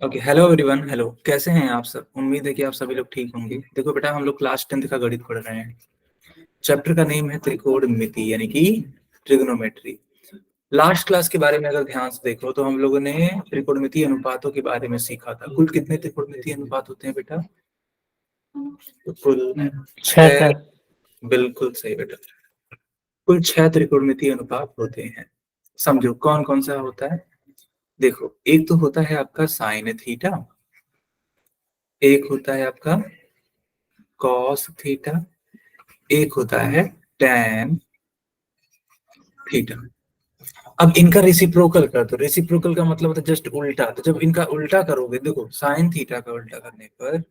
Okay, hello everyone. Hello, कैसे हैं आप सब? उम्मीद है कि आप सभी लोग ठीक होंगे। देखो बेटा, हम लोग क्लास 10th का गणित पढ़ रहे हैं। चैप्टर का नेम है त्रिकोणमिति यानी कि ट्रिग्नोमेट्री। लास्ट क्लास के बारे में अगर ध्यान से देखो तो हम लोगों ने त्रिकोणमिति अनुपातों के बारे में सीखा था। कुल कितने त्रिकोणमिति अनुपात होते हैं बेटा? तो कुल छह छह। सर। बिल्कुल सही बेटा। कुल 6 त्रिकोणमिति अनुपात होते हैं। समझो कौन कौन सा होता है। देखो, एक तो होता है आपका साइन थीटा, एक होता है आपका कॉस थीटा, एक होता है tan थीटा। अब इनका रेसिप्रोकल कर दो। रेसिप्रोकल का मतलब होता है जस्ट उल्टा। तो जब इनका उल्टा करोगे, देखो साइन थीटा का उल्टा करने पर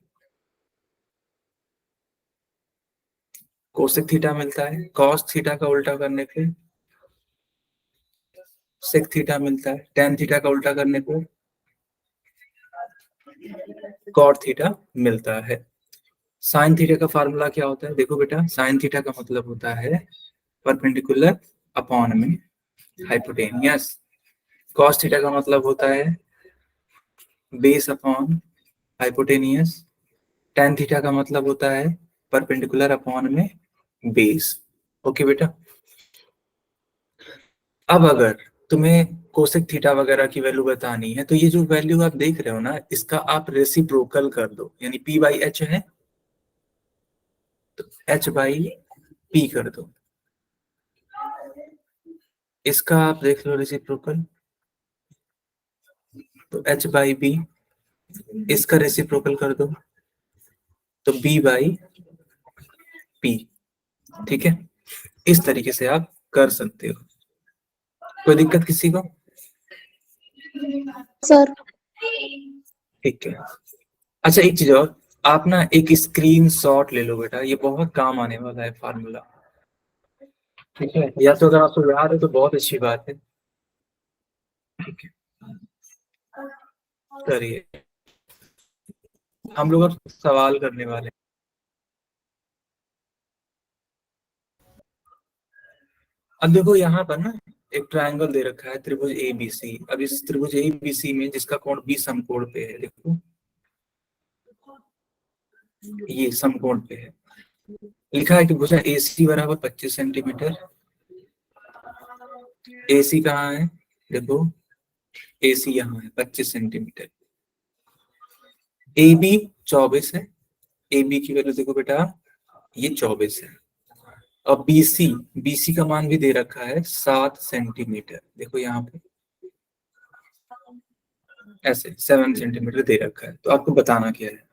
कोसेक थीटा मिलता है, कॉस थीटा का उल्टा करने पे सेक थीटा मिलता है, tan थीटा का उल्टा करने पर कॉट थीटा मिलता है। साइन थीटा का फार्मूला क्या होता है? देखो बेटा, साइन थीटा का मतलब होता है परपेंडिकुलर अपॉन में हाइपोटेनियस। कॉस थीटा का मतलब होता है base upon hypotenuse. tan theta का मतलब होता है परपेंडिकुलर अपॉन में बेस। ओके बेटा। अब अगर तुम्हें कोसेक थीटा वगैरह की वैल्यू बतानी है तो ये जो वैल्यू आप देख रहे हो ना, इसका आप रेसिप्रोकल कर दो। यानी p बाई एच है तो h बाई p कर दो। इसका आप देख लो रेसिप्रोकल, तो h बाई b। इसका रेसिप्रोकल कर दो तो b बाई p। ठीक है, इस तरीके से आप कर सकते हो। कोई दिक्कत किसी को? सर। ठीक है। अच्छा, एक चीज और, आप ना एक स्क्रीन शॉट ले लो बेटा, ये बहुत काम आने वाला है फार्मूला। ठीक है, या तो अगर आपको याद है तो बहुत अच्छी बात है। ठीक है, करिए। हम लोग अब सवाल करने वाले हैं। अब देखो यहाँ पर ना एक ट्रायंगल दे रखा है, त्रिभुज ए बी सी। अब इस त्रिभुज ए बी सी में जिसका कोण बी समकोण पे है, देखो ये समकोण पे है। लिखा है कि भुजा ए सी बराबर 25 सेंटीमीटर। ए सी कहाँ है? देखो ए सी यहाँ है 25 सेंटीमीटर। ए बी 24 है। ए बी की वैल्यू देखो बेटा, ये 24 है। और बीसी, बीसी का मान भी दे रखा है 7 सेंटीमीटर। देखो यहाँ पे ऐसे 7 सेंटीमीटर दे रखा है। तो आपको बताना क्या है?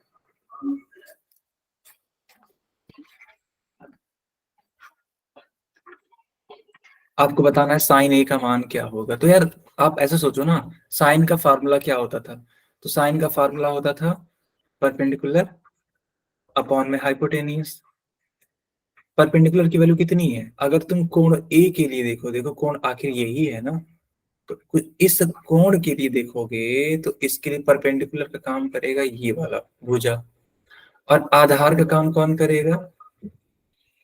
आपको बताना है साइन ए का मान क्या होगा। तो यार आप ऐसे सोचो ना, साइन का फार्मूला क्या होता था? तो साइन का फार्मूला होता था परपेंडिकुलर अपॉन में हाइपोटेनियस। परपेंडिकुलर की वैल्यू कितनी है? अगर तुम कोण ए के लिए देखो, देखो कोण आखिर यही है ना, तो इस कोण के लिए देखोगे तो इसके लिए परपेंडिकुलर का काम करेगा ये वाला भुजा, और आधार का काम कौन करेगा?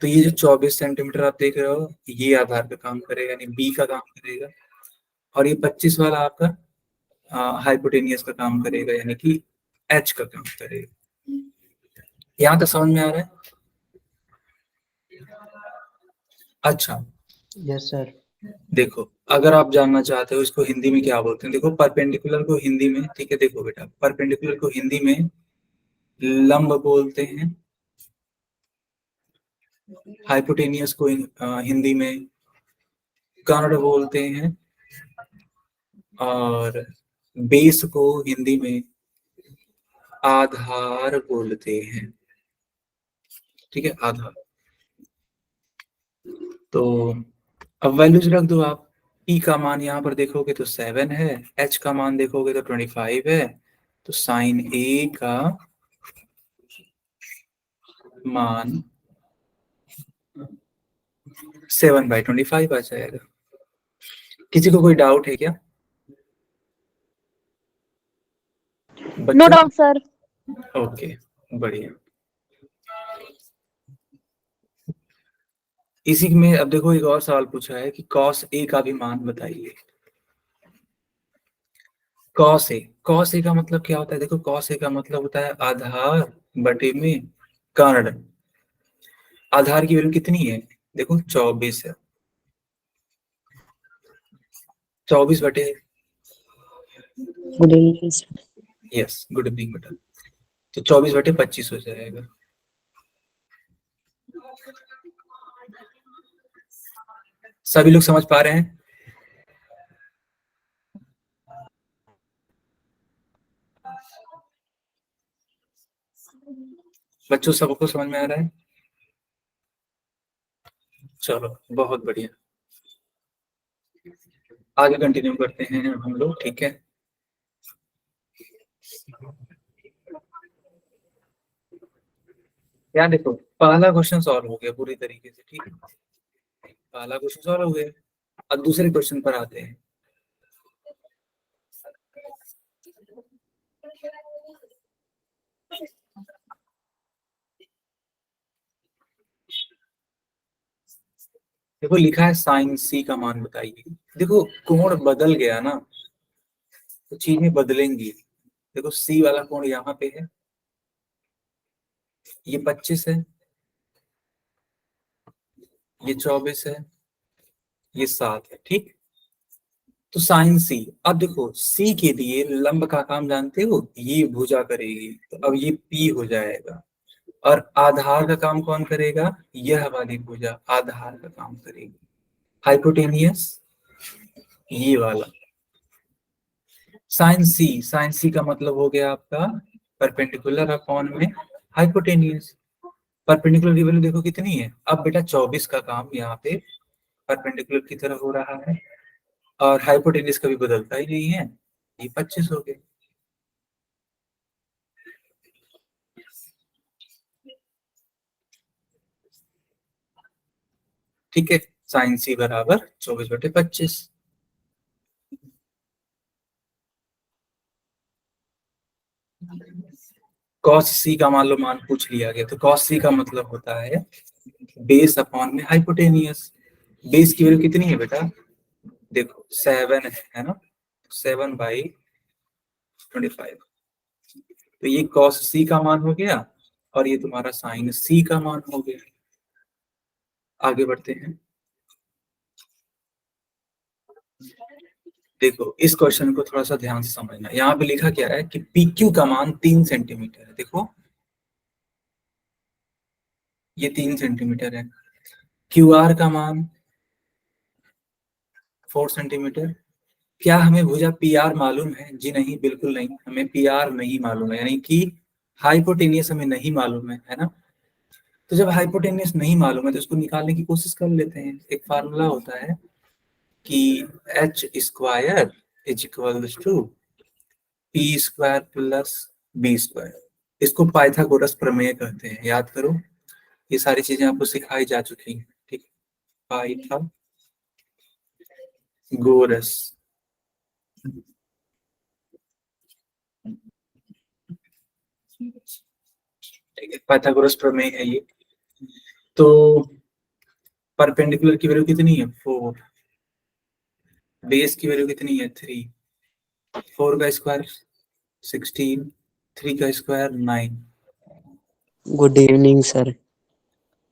तो ये जो 24 सेंटीमीटर आप देख रहे हो, ये आधार का काम करेगा यानी बी का काम करेगा। और ये 25 वाला आपका हाइपोटेनियस का काम करेगा यानी कि एच का काम करेगा। यहाँ तक समझ में आ रहा है? अच्छा, यस सर। देखो अगर आप जानना चाहते हो इसको हिंदी में क्या बोलते हैं, देखो परपेंडिकुलर को हिंदी में, ठीक है देखो बेटा, परपेंडिकुलर को हिंदी में लंब बोलते हैं। हाइपोटेनियस को हिंदी में कर्ण बोलते हैं। और बेस को हिंदी में आधार बोलते हैं। ठीक है, आधार। तो अब वैल्यूज रख दो आप। p का मान यहाँ पर देखोगे तो 7 है, h का मान देखोगे तो 25 है। तो साइन a का मान 7/25 आ जाएगा। किसी को कोई डाउट है क्या नो बच्चों? Doubt sir. ओके, बढ़िया। इसी में अब देखो एक और सवाल पूछा है कि cos a का भी मान बताइए। कॉस ए का मतलब क्या होता है? देखो कॉस ए का मतलब होता है आधार बटे में कर्ण। आधार की वैल्यू कितनी है? देखो 24 है। 24 बटे, good evening sir. Yes good evening बेटा, तो 24/25 हो जाएगा। सभी लोग समझ पा रहे हैं? बच्चों सबको समझ में आ रहा है? चलो बहुत बढ़िया, आगे कंटिन्यू करते हैं हम लोग, ठीक है। यार देखो, पहला क्वेश्चन सॉल्व हो गया पूरी तरीके से, ठीक है, पहला क्वेश्चन सॉल्व हो गया। अब दूसरे क्वेश्चन पर आते हैं। देखो लिखा है साइन सी का मान बताइए। देखो कोण बदल गया ना, तो चीजें बदलेंगी। देखो सी वाला कोण यहाँ पे है, ये 25 है, ये 24 है, ये 7 है, ठीक। तो साइन सी, अब देखो सी के लिए लंब का काम जानते हो, ये भुजा करेगी, तो अब ये पी हो जाएगा। और आधार का काम कौन करेगा? यह वाली भुजा आधार का काम करेगी। हाइपोटेनियस ये वाला। साइन सी का मतलब हो गया आपका परपेंडिकुलर अपॉन में हाइपोटेनियस। परपेंडिकुलर की वैल्यू देखो कितनी है, अब बेटा 24 का काम यहाँ पे परपेंडिकुलर की तरफ हो रहा है, और हाइपोटेनियस कभी बदलता ही नहीं है, ये 25 हो गए। ठीक है, साइन सी बराबर 24/25। कॉस सी का मान लो मान पूछ लिया गया, तो कॉस सी का मतलब होता है बेस अपॉन में हाइपोटेनियस। बेस की वैल्यू कितनी है बेटा? देखो 7 है ना, 7/25, तो ये कॉस सी का मान हो गया, और ये तुम्हारा साइन सी का मान हो गया। आगे बढ़ते हैं। देखो इस क्वेश्चन को थोड़ा सा ध्यान से समझना, यहाँ पे लिखा क्या है कि पी क्यू का मान 3 सेंटीमीटर है। देखो ये 3 सेंटीमीटर है। क्यू आर का मान 4 सेंटीमीटर। क्या हमें भुजा पी आर मालूम है? जी नहीं, बिल्कुल नहीं, हमें पी आर नहीं मालूम है, यानी कि हाइपोटेनियस हमें नहीं मालूम है ना। तो जब हाइपोटेनियस नहीं मालूम है तो इसको निकालने की कोशिश कर लेते हैं। एक फार्मूला होता है कि H square is equal to P square plus B square. इसको पाइथागोरस प्रमेय कहते हैं, याद करो, ये सारी चीजें आपको सिखाई जा चुकी हैं, ठीक। पाइथागोरस, ठीक है, पाइथागोरस प्रमेय है ये। तो परपेंडिकुलर की वैल्यू कितनी है? 4। बेस की वैल्यू कितनी है? 3। 4 का स्क्वायर 16, 3 का square 9। Good evening sir.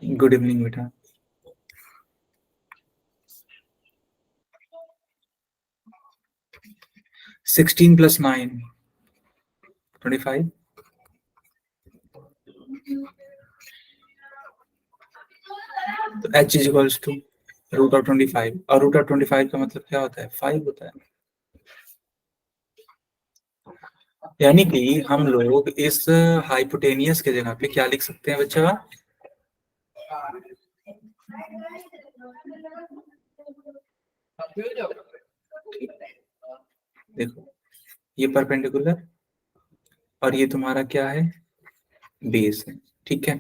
Good evening बेटा। 16 + 9 25। तो h इज इक्वल्स टू √25, और √25 का मतलब क्या होता है? 5 होता है। यानी कि हम लोग इस हाइपोटेनियस के जगह पे क्या लिख सकते हैं बच्चा? देखो ये परपेंडिकुलर, और ये तुम्हारा क्या है? बेस है, ठीक है,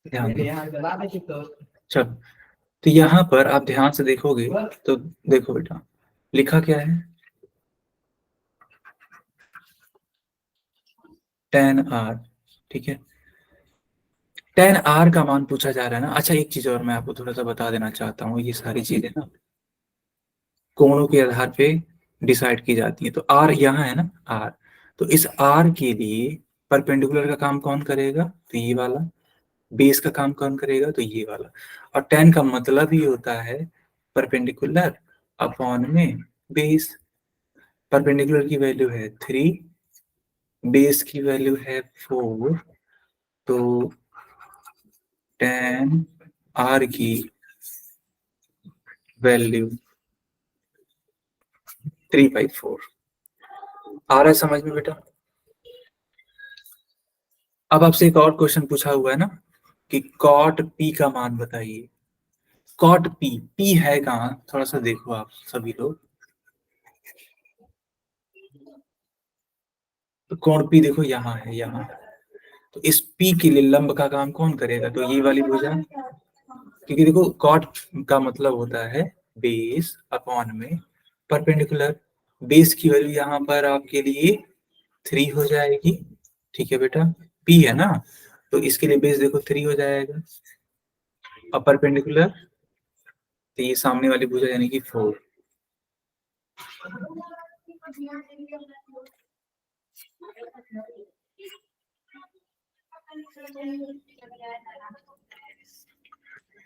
ध्यान दो। चलो, तो यहाँ पर आप ध्यान से देखोगे तो देखो बेटा लिखा क्या है, tan r, ठीक है। tan r का मान पूछा जा रहा है ना। अच्छा एक चीज और मैं आपको थोड़ा सा बता देना चाहता हूँ, ये सारी चीजें ना कोणों के आधार पे डिसाइड की जाती है। तो आर यहाँ है ना, आर, तो इस आर के लिए परपेंडिकुलर का काम कौन करेगा, तो ये वाला। बेस का काम कौन करेगा, तो ये वाला। और टेन का मतलब ही होता है परपेंडिकुलर अपॉन में बेस। परपेंडिकुलर की वैल्यू है 3, बेस की वैल्यू है 4, तो टेन आर की वैल्यू 3/4 आ रहा है समझ में बेटा। अब आपसे एक और क्वेश्चन पूछा हुआ है ना कि कॉट पी का मान बताइए। कॉट पी, पी है कहाँ, थोड़ा सा देखो आप सभी लोग। तो कोण पी देखो यहाँ है, यहाँ। तो इस पी के लिए लंब का काम कौन करेगा, तो ये वाली भुजा। क्योंकि देखो कॉट का मतलब होता है बेस अपॉन में परपेंडिकुलर। बेस की वैल्यू यहाँ पर आपके लिए 3 हो जाएगी, ठीक है बेटा। पी है ना, तो इसके लिए बेस देखो 3 हो जाएगा, और परपेंडिकुलर तो ये सामने वाली भुजा यानी कि 4।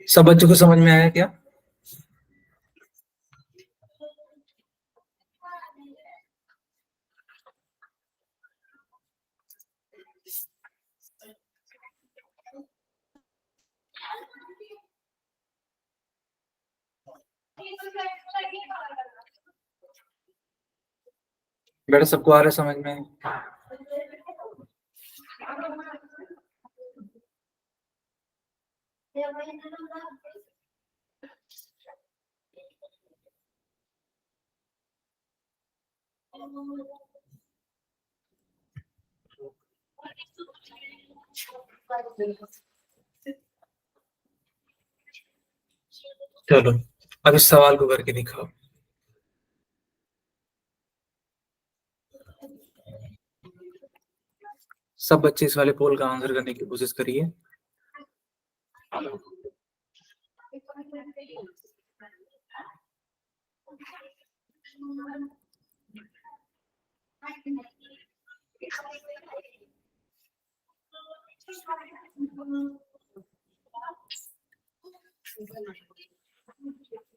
सब बच्चों को समझ में आया क्या? बेटा सबको आ रहा है समझ में? चलो अब इस सवाल को करके दिखाओ। सब बच्चे इस वाले पोल का आंसर करने की कोशिश करिए।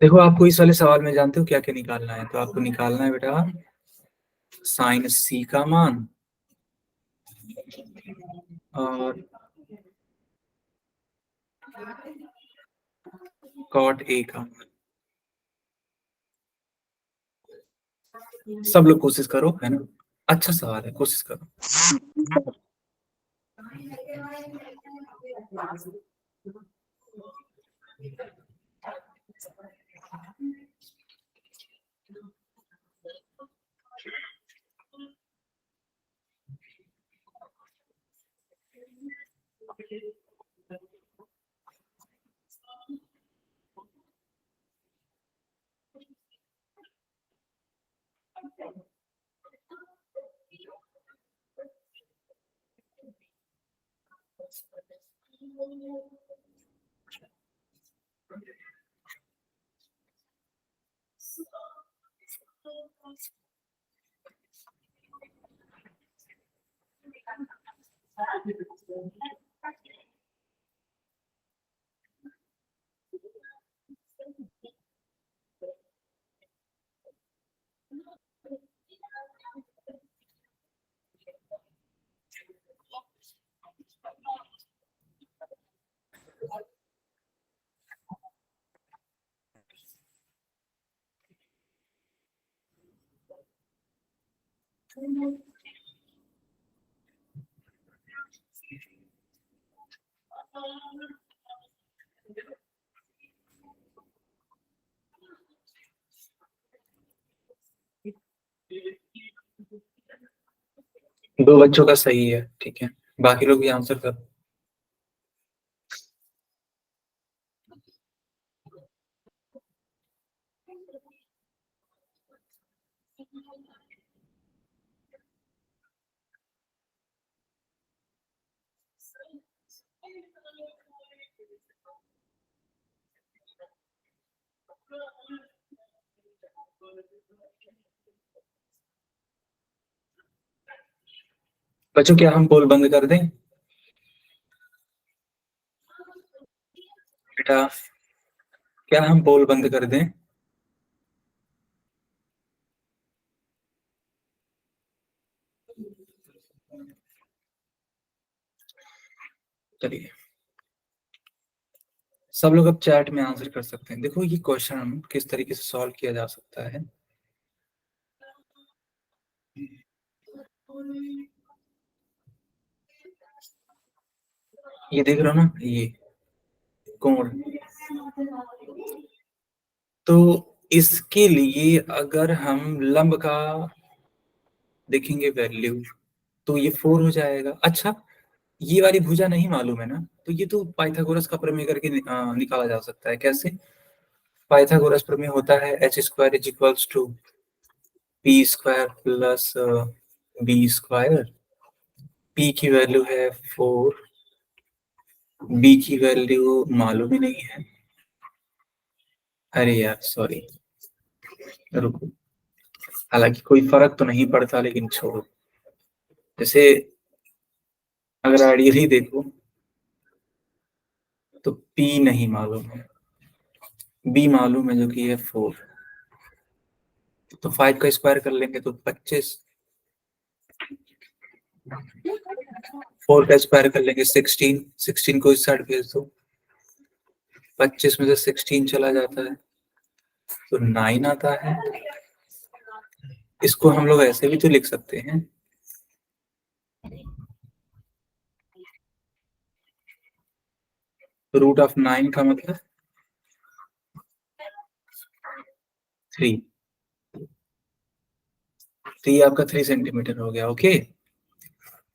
देखो आपको इस वाले सवाल में जानते हो क्या क्या निकालना है, तो आपको निकालना है बेटा साइन सी का मान और कॉट ए का मान। सब लोग कोशिश करो, है ना, अच्छा सवाल है, कोशिश करो। दो बच्चों का सही है, ठीक है, बाकी लोग भी आंसर करो। बच्चों क्या हम पोल बंद कर दें बेटा? क्या हम पोल बंद कर दें? चलिए, सब लोग अब चैट में आंसर कर सकते हैं। देखो ये क्वेश्चन किस तरीके से सॉल्व किया जा सकता है। ये देख रहे हो ना, ये कोण, तो इसके लिए अगर हम लंब का देखेंगे वैल्यू तो ये 4 हो जाएगा। अच्छा, ये वाली भुजा नहीं मालूम है ना, तो ये तो पाइथागोरस का प्रमेय करके निकाला जा सकता है। कैसे? पाइथागोरस प्रमेय होता है H square is equals to P square plus B square. पी की वैल्यू है 4, बी की वैल्यू मालूम ही नहीं है। अरे यार सॉरी, रुको, हालांकि कोई फर्क तो नहीं पड़ता लेकिन छोड़ो। जैसे अगर आइडियली देखो तो पी नहीं मालूम है, बी मालूम है जो कि है 4, तो 5 का स्क्वायर कर लेंगे तो 25, 4 का स्क्वायर कर लेंगे 16, 16 को इस साइड भेज दो, 25 में से 16 चला जाता है तो 9 आता है। इसको हम लोग ऐसे भी तो लिख सकते हैं, रूट ऑफ 9 का मतलब 3, तो ये आपका 3 सेंटीमीटर हो गया। ओके,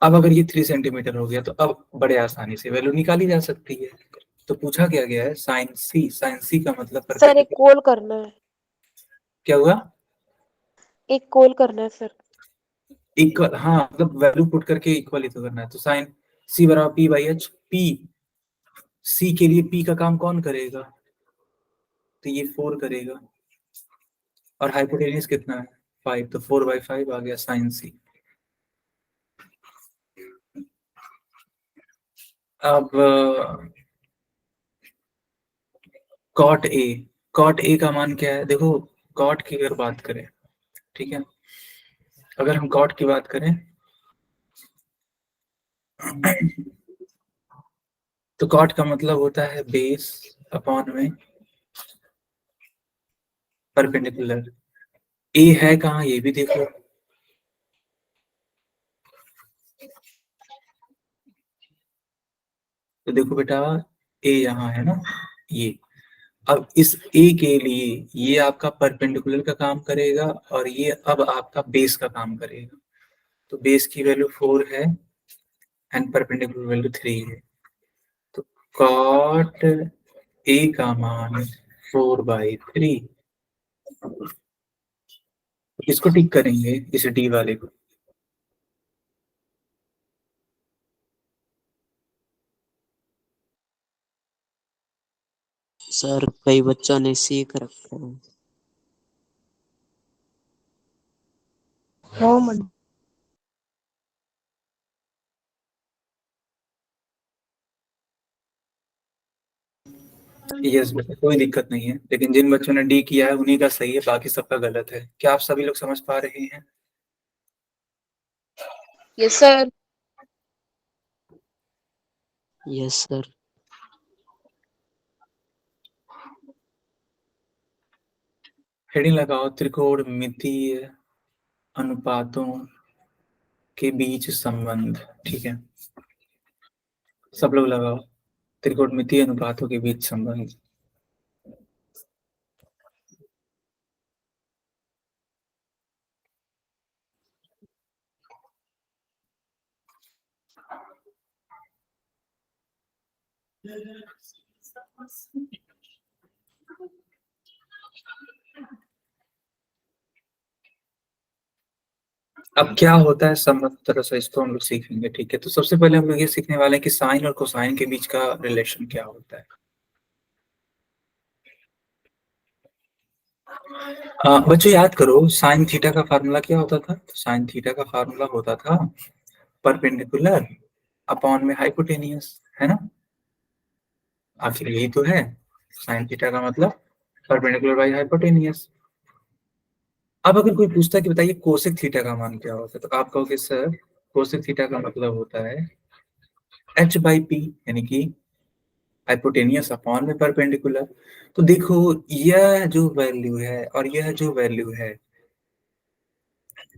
अब अगर ये 3 सेंटीमीटर हो गया तो अब बड़े आसानी से वैल्यू निकाली जा सकती है। तो पूछा क्या गया है साइन सी, साइन सी का मतलब सर एक कॉल करना है, क्या हुआ? एक कॉल करना है सर। इक्वल, हाँ मतलब वैल्यू पुट करके इक्वल ही तो करना है। तो साइन सी बराबर P by H, P C के लिए पी का काम कौन करेगा? तो ये 4 करेगा, और हाइपोटेन्यूज कितना है 5, तो 4/5 आ गया साइन सी। अब कॉट ए, कॉट ए का मान क्या है? देखो कॉट की अगर बात करें, ठीक है, अगर हम कॉट की बात करें तो कॉट का मतलब होता है बेस अपॉन में परपेंडिकुलर। ए है कहाँ ये भी देखो, तो देखो बेटा ए यहाँ है ना, ये अब इस ए के लिए ये आपका परपेंडिकुलर का काम करेगा और ये अब आपका बेस का काम करेगा। तो बेस की वैल्यू 4 है एंड परपेंडिकुलर वैल्यू 3 है, तो कॉट ए का मान 4/3। इसको टिक करेंगे इस डी वाले को, सर कई बच्चों ने सीख रखा है। हाँ मैडम। यस बेटा कोई दिक्कत नहीं है, लेकिन जिन बच्चों ने डी किया है उन्हीं का सही है, बाकी सबका गलत है। क्या आप सभी लोग समझ पा रहे हैं? Yes sir. Yes sir. Heading लगाओ त्रिकोणमितीय अनुपातों के बीच संबंध। ठीक है, सब लोग लगाओ त्रिकोणमितीय अनुपातों के बीच संबंध। अब क्या होता है संबंध, तरह से इसको हम लोग सीखेंगे। ठीक है, तो सबसे पहले हम लोग ये सीखने वाले हैं कि साइन और कोसाइन के बीच का रिलेशन क्या होता है। बच्चों याद करो साइन थीटा का फार्मूला क्या होता था? साइन थीटा का फार्मूला होता था परपेंडिकुलर अपॉन में हाइपोटेनियस, है ना? आखिर यही तो है साइन थीटा का मतलब, परपेंडिकुलर बाई हाइपोटेनियस। अब अगर कोई पूछता है कि बताइए कोसेक थीटा का मान क्या होता है, तो आप कहोगे सर कोसेक थीटा का मतलब होता है h बाई पी, यानी कि हाइपोटेनियस अपॉन में परपेंडिकुलर। तो देखो यह जो वैल्यू है और यह जो वैल्यू है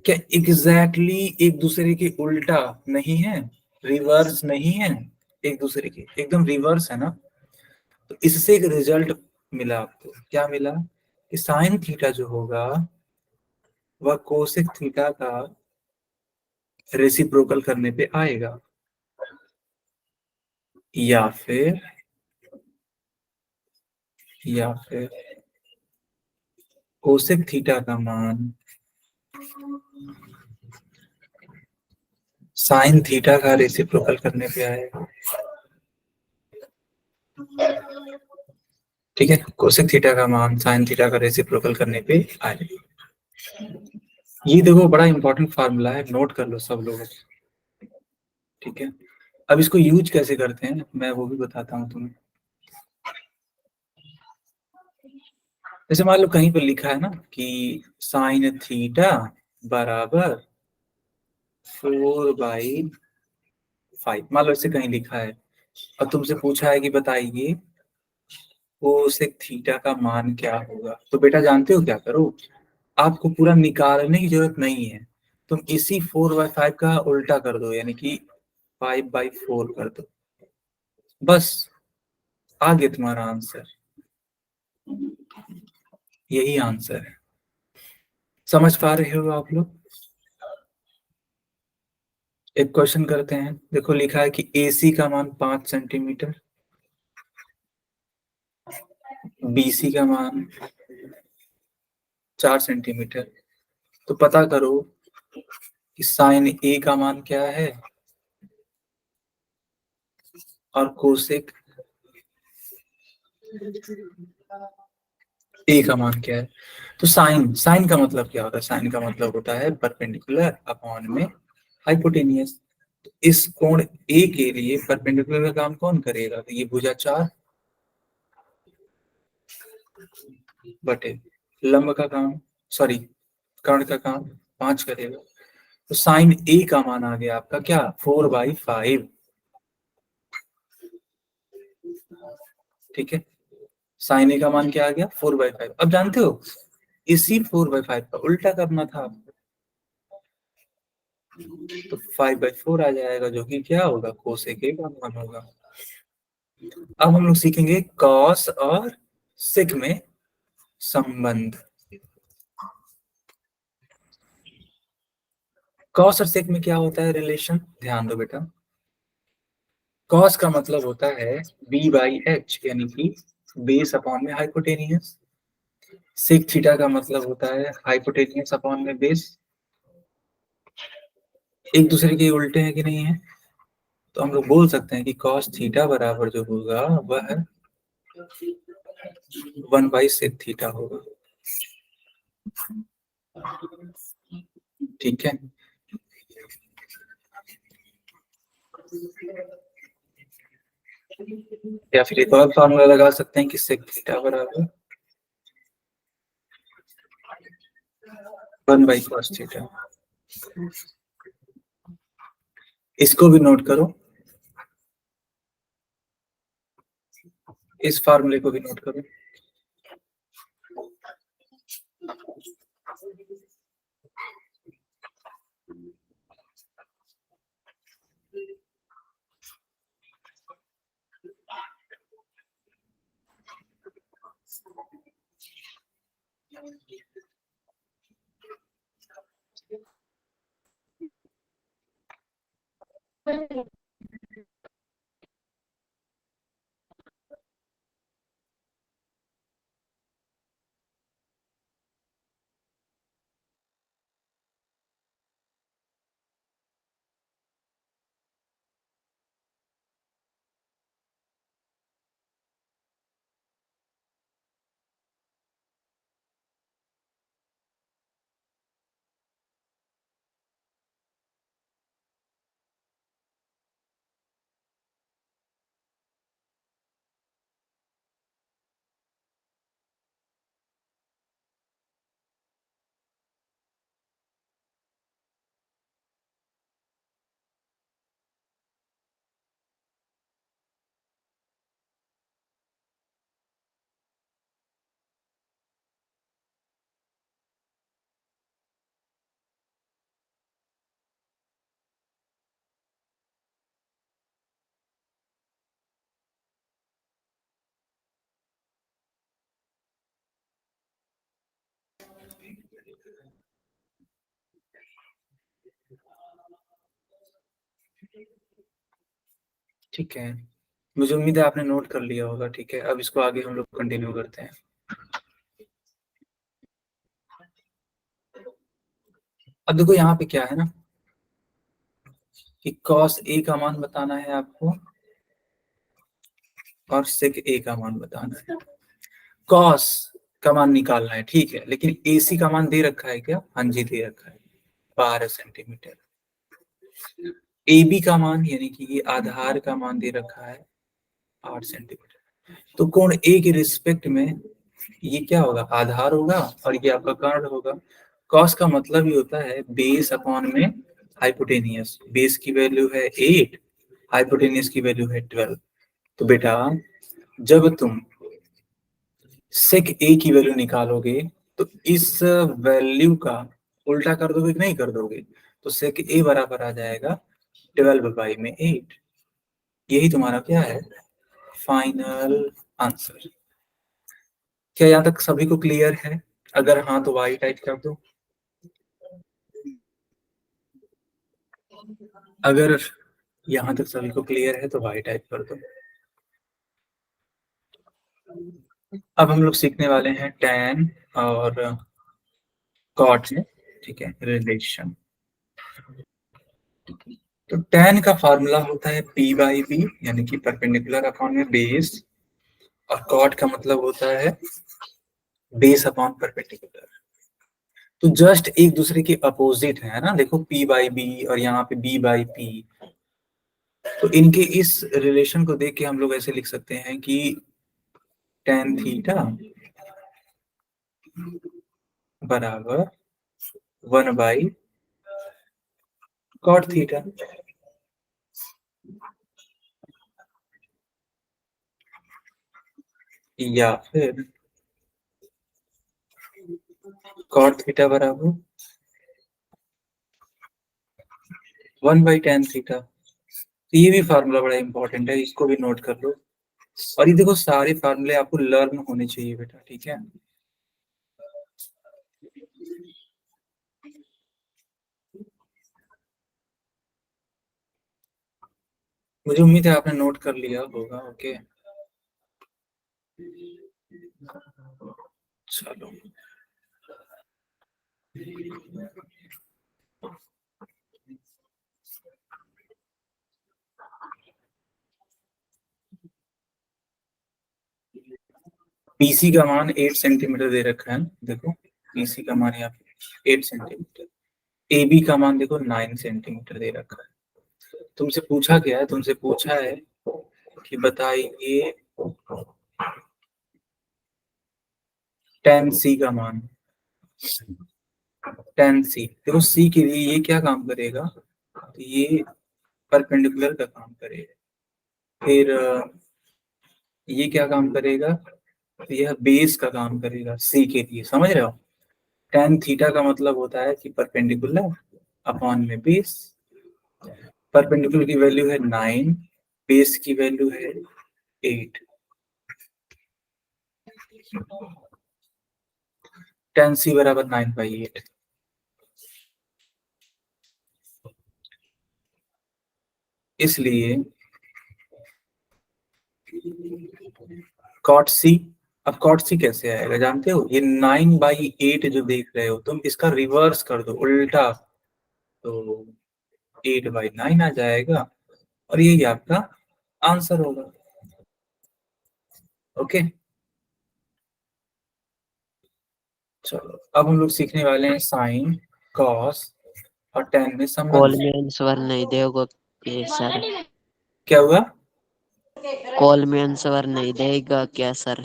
क्या एग्जैक्टली एक दूसरे के उल्टा नहीं है, रिवर्स नहीं है, एक दूसरे के एकदम रिवर्स है ना? तो इससे एक रिजल्ट मिला आपको, क्या मिला कि साइन थीटा जो होगा वह कोसेक थीटा का रेसिप्रोकल करने पे आएगा, या फिर या फिर कोसेक थीटा का मान साइन थीटा का रेसिप्रोकल करने पे आएगा। ठीक है, कोसेक थीटा का मान साइन थीटा का रेसिप्रोकल करने पे आएगा। ये देखो बड़ा इंपॉर्टेंट फार्मूला है, नोट कर लो सब लोग। ठीक है, अब इसको यूज कैसे करते हैं मैं वो भी बताता हूँ तुम्हें। जैसे मान लो कहीं पर लिखा है ना कि साइन थीटा बराबर 4/5, मान लो इसे कहीं लिखा है और तुमसे पूछा है कि बताइए कोसेक थीटा का मान क्या होगा, तो बेटा जानते हो क्या करो, आपको पूरा निकालने की जरूरत नहीं है, तुम इसी 4/5 का उल्टा कर दो, यानी कि 5/4 कर दो, बस आ गया तुम्हारा आंसर। यही आंसर है, समझ पा रहे हो आप लोग? एक क्वेश्चन करते हैं, देखो लिखा है कि AC का मान 5 सेंटीमीटर, BC का मान 4 सेंटीमीटर, तो पता करो कि साइन A का मान क्या है और कोसेक A का मान क्या है। तो साइन साइन का मतलब क्या होता है? साइन का मतलब होता है परपेंडिकुलर अपॉन में हाइपोटेनियस। तो इस कोण A के लिए परपेंडिकुलर का काम कौन करेगा? तो ये भुजा 4 बटे लंब का काम, सॉरी कर्ण का काम 5 करेगा। तो साइन A का मान आ गया आपका क्या, 4/5। ठीक है, साइन A का मान क्या आ गया, 4/5। अब जानते हो इसी 4/5 का उल्टा करना था आपको, तो 5/4 आ जाएगा, जो कि क्या होगा, कोसेक A का मान होगा। अब हम लोग सीखेंगे कॉस और सेक में संबंध। कॉस और सेक में क्या होता है रिलेशन, ध्यान दो बेटा। कॉस का मतलब होता है B/H, यानी कि बेस अपॉन में हाइपोटेनियस। सेक थीटा का मतलब होता है हाइपोटेनियस अपॉन में बेस। एक दूसरे के उल्टे हैं कि नहीं है? तो हम लोग बोल सकते हैं कि कॉस थीटा बराबर जो होगा वह 1/सेक थीटा होगा। ठीक है, या फिर एक और फॉर्मूला लगा सकते हैं कि सेक थीटा बराबर 1/कॉस थीटा। इसको भी नोट करो, इस फार्मूले को भी नोट करो। ठीक है, मुझे उम्मीद है आपने नोट कर लिया होगा। ठीक है, अब इसको आगे हम लोग कंटिन्यू करते हैं। अब देखो यहाँ पे क्या है ना कि cos A का मान बताना है आपको और sec A का मान बताना है। cos का मान निकालना है, ठीक है, लेकिन AC का मान दे रखा है क्या? हाँ जी, दे रखा है 12 सेंटीमीटर। AB का मान यानी कि ये आधार का मान दे रखा है 8 सेंटीमीटर। तो कोण A के रिस्पेक्ट में ये क्या होगा? आधार होगा और ये आपका कर्ण होगा। cos का मतलब ही होता है बेस अपॉन में हाइपोटेनियस। बेस की वैल्यू है 8, हाइपोटेनियस की वैल्यू है 12। तो बेटा जब तुम सेक ए की वैल्यू निकालोगे तो इस वैल्यू का उल्टा कर दोगे कि नहीं कर दोगे? तो सेक ए बराबर आ जाएगा 12/8। यही तुम्हारा क्या है? Final answer. क्या यहाँ तक सभी को क्लियर है? अगर हाँ तो वाई टाइप कर दो, अगर यहाँ तक सभी को क्लियर है तो वाई टाइप कर दो। अब हम लोग सीखने वाले हैं tan और cot में, ठीक है, रिलेशन। तो tan का फॉर्मूला होता है p/b यानी कि परपेंडिकुलर अपॉन में बेस, और cot का मतलब होता है बेस अपॉन परपेंडिकुलर। तो जस्ट एक दूसरे के अपोजिट है ना, देखो p/b और यहाँ पे b/p। तो इनके इस रिलेशन को देख के हम लोग ऐसे लिख सकते हैं कि tan थीटा बराबर 1/cot थीटा। या फिर cot थीटा बराबर 1/tan थीटा। तो ये भी फार्मूला बड़ा इंपॉर्टेंट है, इसको भी नोट कर लो। और ये देखो सारे फार्मूले आपको लर्न होने चाहिए बेटा, ठीक है। मुझे उम्मीद है आपने नोट कर लिया होगा। ओके, चलो। पीसी का मान 8 सेंटीमीटर दे रखा है, देखो पीसी का मान यहाँ पे 8 सेंटीमीटर। AB का मान देखो 9 सेंटीमीटर दे रखा है। तुमसे पूछा गया है, तुमसे पूछा है कि बताइए tan C का मान। tan C देखो, C के लिए ये क्या काम करेगा? तो ये परपेंडिकुलर का काम करेगा। फिर ये क्या काम करेगा? तो यह बेस का काम करेगा C के लिए, समझ रहे हो? tan थीटा का मतलब होता है कि परपेंडिकुलर अपॉन में बेस। परपेंडिकुलर की वैल्यू है 9, बेस की वैल्यू है 8। tan C बराबर 9/8। इसलिए cot C, अब cot C कैसे आएगा जानते हो? ये 9/8 जो देख रहे हो तुम, इसका रिवर्स कर दो, उल्टा, तो 8/9 आ जाएगा और यही आपका आंसर होगा। ओके, चलो अब हम लोग सीखने वाले हैं साइन, कॉस और tan में कॉल संबंध। में आंसर नहीं देगा क्या सर? क्या हुआ? कॉल में आंसर नहीं देगा क्या सर?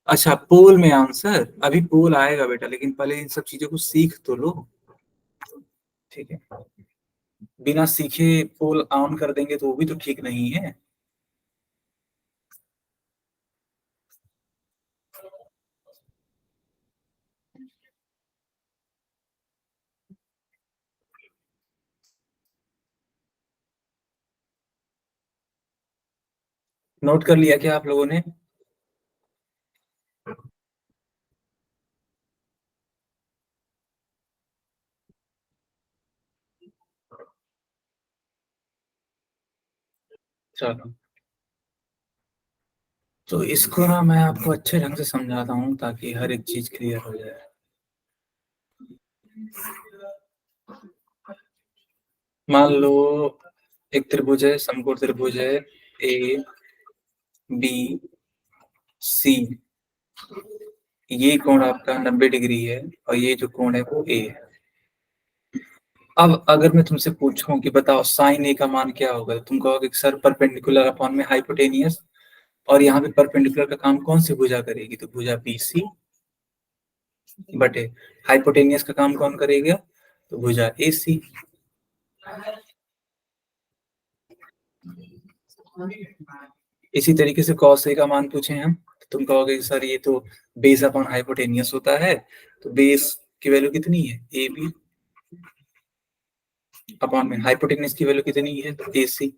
अच्छा, पोल में आंसर, अभी पोल आएगा बेटा, लेकिन पहले इन सब चीजों को सीख तो लो, ठीक है। बिना सीखे पोल ऑन कर देंगे तो वो भी तो ठीक नहीं है। नोट कर लिया क्या आप लोगों ने? चलो, तो इसको ना मैं आपको अच्छे ढंग से समझाता हूँ ताकि हर एक चीज क्लियर हो जाए। मान लो एक त्रिभुज है, समकोण त्रिभुज है, ए बी सी। ये कोण आपका 90 डिग्री है और ये जो कोण है वो ए है। अब अगर मैं तुमसे पूछूं कि बताओ साइन ए का मान क्या होगा, तो तुम कहोगे सर परपेंडिकुलर अपॉन में हाइपोटेनियस, और यहाँ पे परपेंडिकुलर का काम कौन सी भुजा करेगी, तो भुजा बीसी बटे हाइपोटेनियस का काम कौन करेगा, तो भुजा एसी। इसी तरीके से कॉस ए का मान पूछे हम, तो तुम कहोगे सर ये तो बेस अपॉन हाइपोटेनियस होता है, तो बेस की वैल्यू कितनी है, ए बी, अपॉन में हाइपोटेनियस की वैल्यू कितनी है, तो ए सी।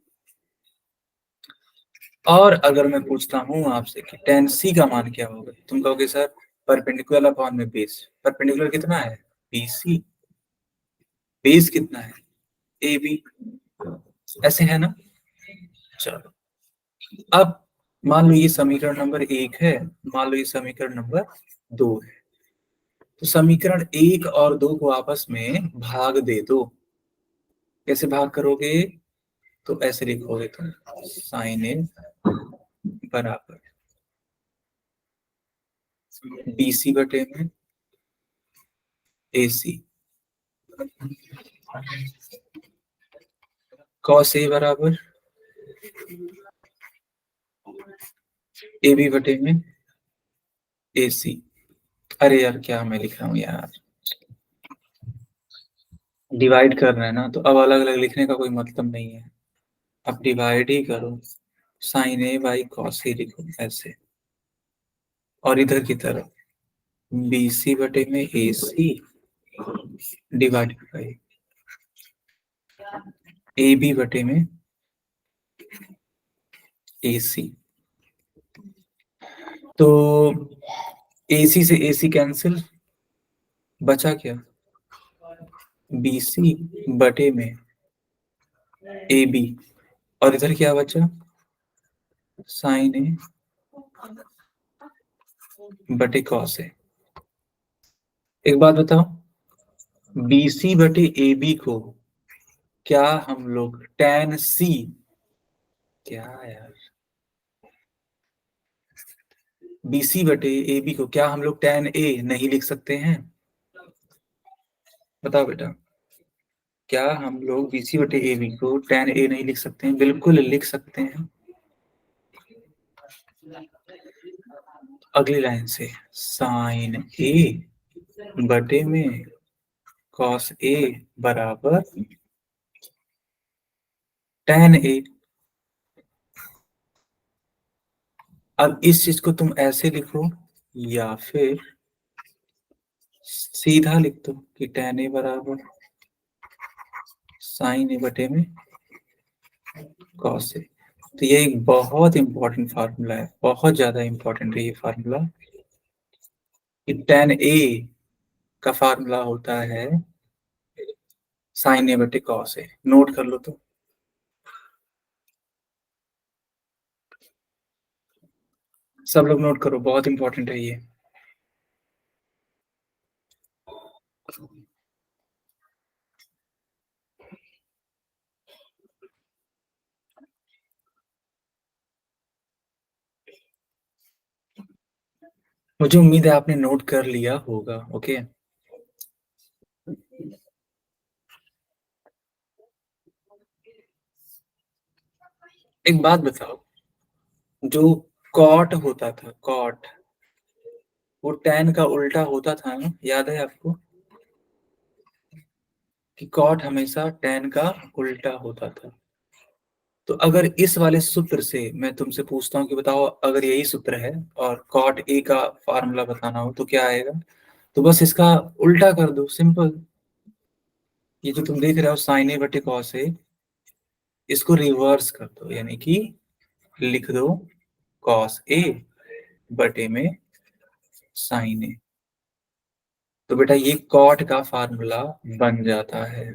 और अगर मैं पूछता हूं आपसे कि टेन सी का मान क्या होगा, तुम कहोगे सर परपेंडिकुलर अपॉन में बेस, परपेंडिकुलर कितना है, बी सी, बेस कितना है, ए बी। ऐसे है ना। चलो, अब मान लो ये समीकरण नंबर 1 है, मान लो ये समीकरण नंबर 2 है, तो समीकरण 1 और 2 को आपस में भाग दे दो। कैसे भाग करोगे, तो ऐसे लिखोगे तुम साइन ए बराबर बीसी बटे में एसी, कॉस ए बराबर ए बी बटे में एसी। अरे यार क्या मैं लिख रहा हूँ यार, डिवाइड कर रहे हैं ना, तो अब अलग अलग लिखने का कोई मतलब नहीं है, अब डिवाइड ही करो, sign A by cos A लिखो ऐसे, और इधर की तरफ बी सी बटे में A C divided by A B बटे में ए सी। तो ए सी से ए सी कैंसिल, बचा क्या, बी सी बटे में ए बी, और इधर क्या बचा, साइन ए बटे कॉस ए। एक बात बताओ, बी सी बटे ए बी को क्या हम लोग टेन सी, क्या यार, बी सी बटे ए बी को क्या हम लोग टेन ए नहीं लिख सकते हैं, बताओ बेटा, क्या हम लोग बी सी बटे ए बी को टेन ए नहीं लिख सकते हैं, बिल्कुल लिख सकते हैं। अगली लाइन से साइन ए बटे में कॉस ए बराबर टेन ए। अब इस चीज को तुम ऐसे लिखो या फिर सीधा लिख दो कि टेन ए बराबर साइन ए बटे में कॉस ए। तो ये एक बहुत इंपॉर्टेंट फार्मूला है, बहुत ज्यादा इंपॉर्टेंट है ये फार्मूला, कि टेन ए का फार्मूला होता है साइन ए बटे कॉस ए। नोट कर लो तो, सब लोग नोट करो, बहुत इंपॉर्टेंट है ये। मुझे उम्मीद है आपने नोट कर लिया होगा। ओके, एक बात बताओ, जो कॉट होता था, कॉट, वो टैन का उल्टा होता था ना, याद है आपको, कि कॉट हमेशा टैन का उल्टा होता था। तो अगर इस वाले सूत्र से मैं तुमसे पूछता हूँ कि बताओ अगर यही सूत्र है और कॉट ए का फार्मूला बताना हो तो क्या आएगा, तो बस इसका उल्टा कर दो, सिंपल। ये जो तुम देख रहे हो साइन ए बटे कॉस ए, इसको रिवर्स कर दो, यानी कि लिख दो कॉस ए बटे में साइन ए, तो बेटा ये कॉट का फार्मूला बन जाता है।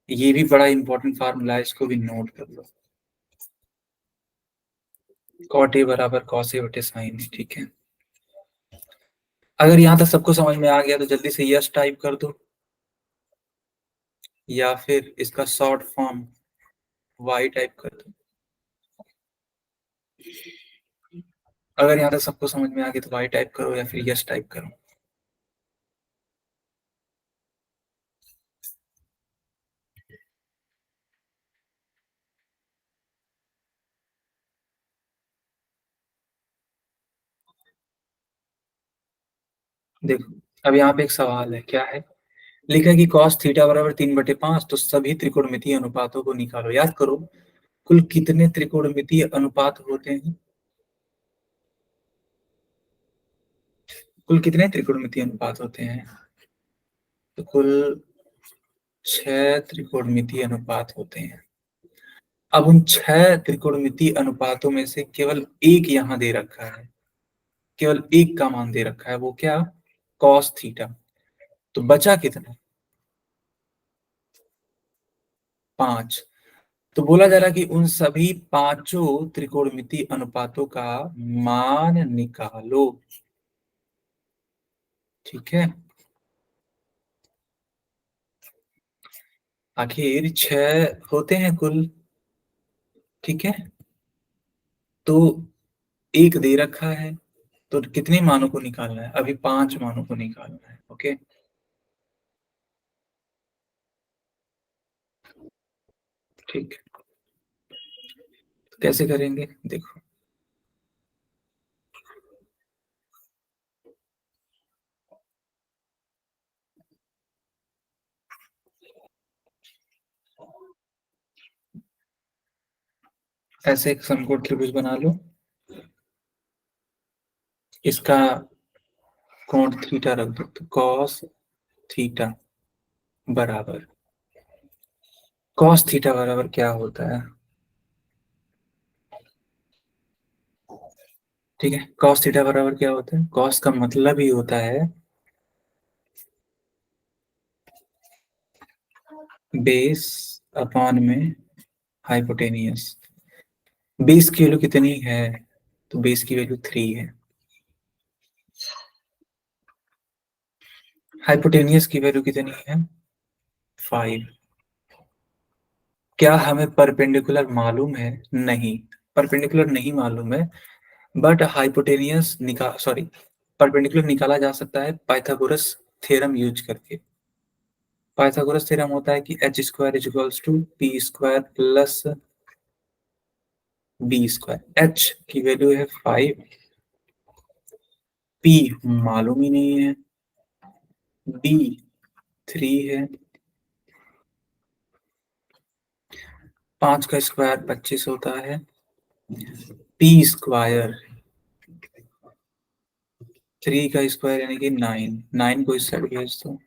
ये भी बड़ा इंपॉर्टेंट फार्मूला है, इसको भी नोट कर लो। कॉट ए बराबर कॉस ए बटे साइन ए, ठीक है। अगर यहां तक सबको समझ में आ गया तो जल्दी से यस टाइप कर दो, या फिर इसका शॉर्ट फॉर्म वाई टाइप कर दो। अगर यहां तक सबको समझ में आ गया तो वाई टाइप करो या फिर यस टाइप करो। देखो अब यहाँ पे एक सवाल है, क्या है, लिखा है कि cos थीटा बराबर 3/5, तो सभी त्रिकोणमितीय अनुपातों को निकालो। याद करो कुल कितने त्रिकोणमितीय अनुपात होते हैं, कुल कितने त्रिकोणमितीय अनुपात होते हैं, तो कुल 6 त्रिकोणमितीय अनुपात होते हैं। अब उन 6 त्रिकोणमितीय अनुपातों में से केवल एक यहाँ दे रखा है, केवल एक का मान दे रखा है, वो क्या, cos थीटा। तो बचा कितना, 5। तो बोला जा रहा कि उन सभी पांचों त्रिकोणमितीय अनुपातों का मान निकालो, ठीक है। आखिर 6 होते हैं कुल, ठीक है। तो एक दे रखा है, तो कितने मानों को निकालना है, अभी 5 मानों को निकालना है, ओके। ठीक, तो कैसे करेंगे देखो, ऐसे एक समकोण त्रिभुज बना लो, इसका कोण थीटा रख दो, तो cos थीटा बराबर, cos थीटा बराबर क्या होता है, ठीक है। cos थीटा बराबर क्या होता है, cos का मतलब ही होता है बेस अपॉन में हाइपोटेनियस। बेस की वैल्यू कितनी है, तो बेस की वैल्यू 3 है, हाइपोटेनियस की वैल्यू कितनी है, 5। क्या हमें परपेंडिकुलर मालूम है, नहीं, परपेंडिकुलर नहीं मालूम है, बट हाइपोटेनियस सॉरी, परपेंडिकुलर निकाला जा सकता है पाइथागोरस थ्योरम यूज करके। पाइथागोरस थ्योरम होता है कि H square is equals to P square plus B square. H की वैल्यू है 5, पी मालूम ही नहीं है, बी 3 है, 5 का स्क्वायर 25 होता है, पी स्क्वायर 3 का स्क्वायर यानी कि 9, 9 को इस साइड भेज दो,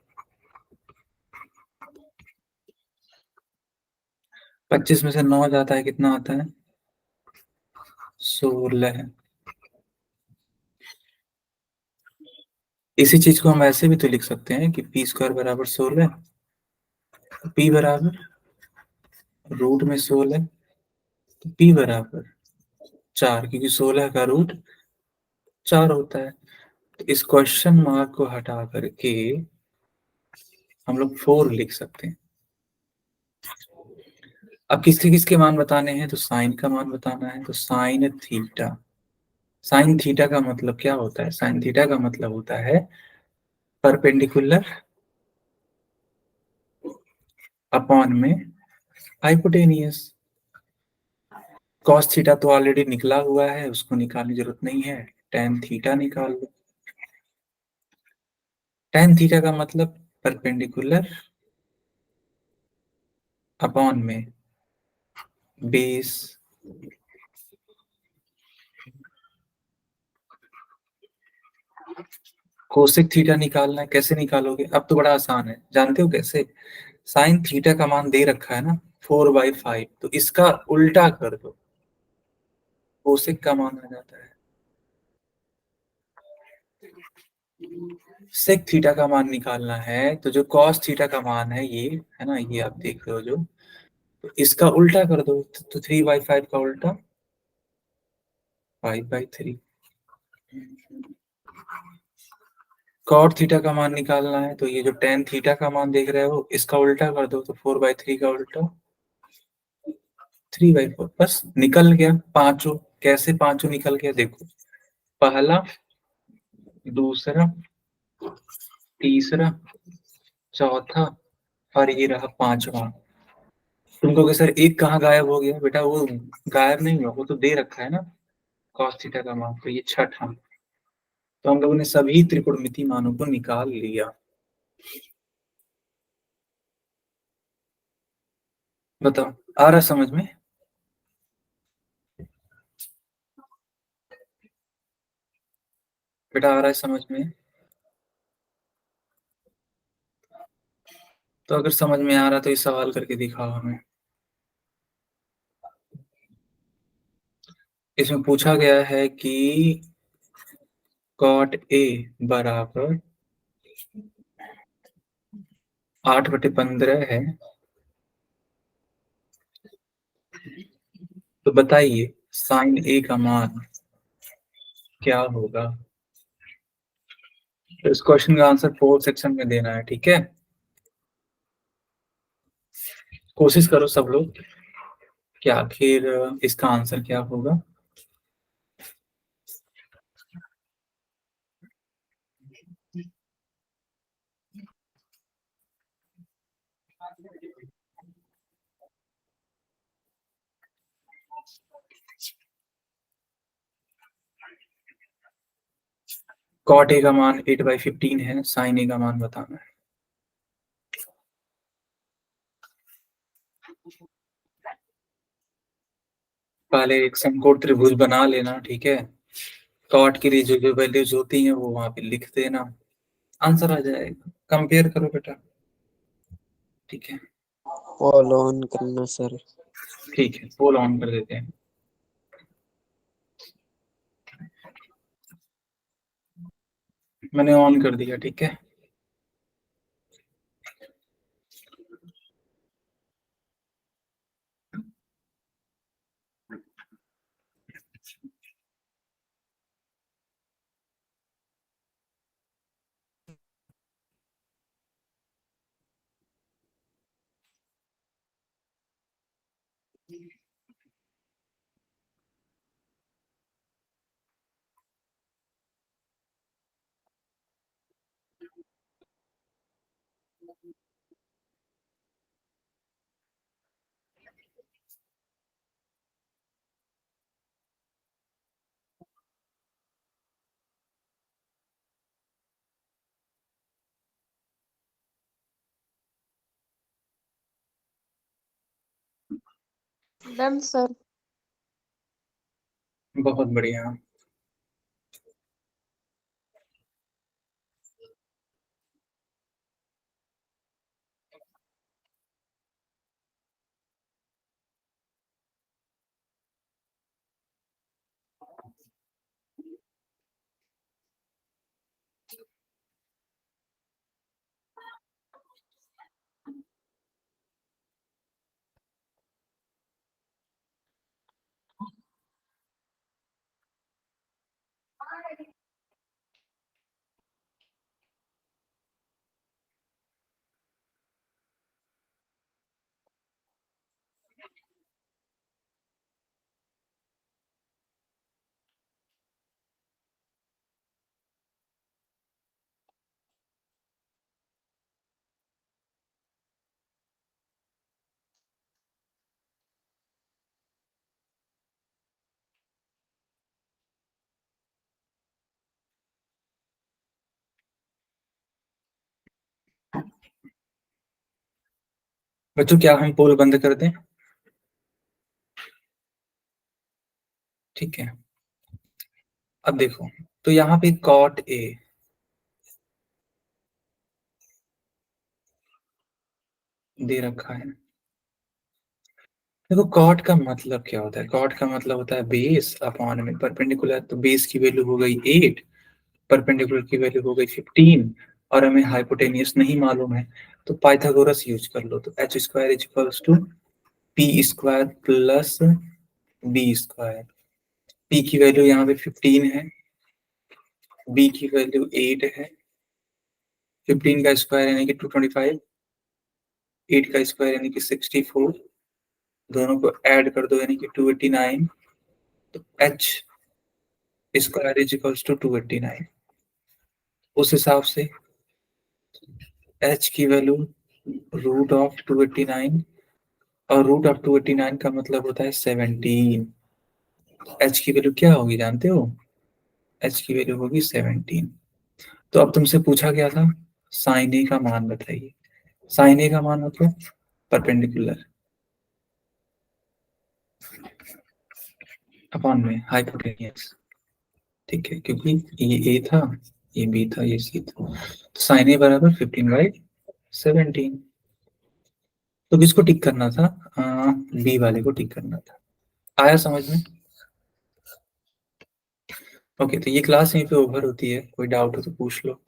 25 में से 9 जाता है, कितना आता है, 16। इसी चीज को हम ऐसे भी तो लिख सकते हैं कि पी स्क्वायर बराबर 16, पी बराबर रूट में 16, तो पी बराबर 4, क्योंकि 16 का रूट 4 होता है। तो इस क्वेश्चन मार्क को हटा करके हम लोग 4 लिख सकते हैं। अब किसके किसके मान बताने हैं, तो साइन का मान बताना है, तो साइन थीटा। साइन थीटा का मतलब क्या होता है, साइन थीटा का मतलब होता है परपेंडिकुलर अपॉन में हाइपोटेनियस। कॉस थीटा तो ऑलरेडी निकला हुआ है, उसको निकालने की जरूरत नहीं है, टेन थीटा निकाल लो। टेन थीटा का मतलब परपेंडिकुलर अपॉन में बेस। कोसेक थीटा निकालना है, कैसे निकालोगे, अब तो बड़ा आसान है, जानते हो कैसे, साइन थीटा का मान दे रखा है ना 4/5, तो इसका उल्टा कर दो, कोसेक का मान आ जाता है। सेक थीटा का मान निकालना है, तो जो कॉस थीटा का मान है ये है ना, ये आप देख रहे हो जो, तो इसका उल्टा कर दो, तो 3/5 का उल्टा 5/3। कॉट थीटा का मान निकालना है, तो ये जो टेन थीटा का मान देख रहे हो इसका उल्टा कर दो, तो 4/3 का उल्टा 3/4। बस निकल गया पांचों। कैसे पांचों निकल गया देखो, पहला, दूसरा, तीसरा, चौथा, और ये रहा पांचवा। तुम कहोगे सर एक कहाँ गायब हो गया? बेटा वो गायब नहीं हुआ, वो तो दे रखा है ना कॉस थीटा का मान, तो ये छठा। तो हम लोगों ने सभी त्रिकोणमिति मानों को निकाल लिया। बताओ आ रहा समझ में? बेटा आ रहा है समझ में? तो अगर समझ में आ रहा तो इस सवाल करके दिखाओ हमें। इसमें पूछा गया है कि कॉट ए बराबर 8/15 है, तो बताइए साइन ए का मान क्या होगा। तो इस क्वेश्चन का आंसर 4 सेक्शन में देना है, ठीक है? कोशिश करो सब लोग कि आखिर इसका आंसर क्या होगा। कॉट ए का मान 8/15 है, साइन ए का मान बताना है। पहले एक समकोण त्रिभुज बना लेना, ठीक है? कॉट के लिए जो जो वैल्यूज होती हैं वो वहां पे लिख देना, आंसर आ जाएगा। कंपेयर करो बेटा, ठीक है? फॉलो ऑन करना सर। ठीक है, पोल ऑन कर देते हैं। मैंने ऑन कर दिया, ठीक है? Done sir. बहुत बढ़िया। बच्चों क्या हम पोल बंद कर दें? ठीक है, अब देखो, तो यहाँ पे कॉट ए दे रखा है। देखो कॉट का मतलब क्या होता है? कॉट का मतलब होता है बेस अपॉन में परपेंडिकुलर, तो बेस की वैल्यू हो गई 8, परपेंडिकुलर की वैल्यू हो गई 15 और हमें हाइपोटेनियस नहीं मालूम है, तो पाइथागोरस यूज कर लो। तो h square is equals to P square plus B square. p की वैल्यू यहाँ पे 15 है, b की वैल्यू 8 है, 15 का स्क्वायर यानी कि 225, 8 का स्क्वायर यानी कि 64, दोनों को ऐड कर दो यानी कि 289। तो h square is equals to 289। उस हिसाब से h की वैल्यू रूट ऑफ 289, और रूट ऑफ 289 का मतलब होता है 17। h की वैल्यू क्या होगी जानते हो? h की वैल्यू होगी 17। तो अब तुमसे पूछा गया था साइन ए का मान बताइए। साइन ए का मान मतलब परपेंडिकुलर अपॉन में हाइपोटेनियस, ठीक है, क्योंकि ये ए था, ये बी था, ये सी था। तो साइन ए बराबर 15/17। तो किसको टिक करना था? बी वाले को टिक करना था। आया समझ में? ओके, तो ये क्लास यहीं पे ओवर होती है, कोई डाउट हो तो पूछ लो।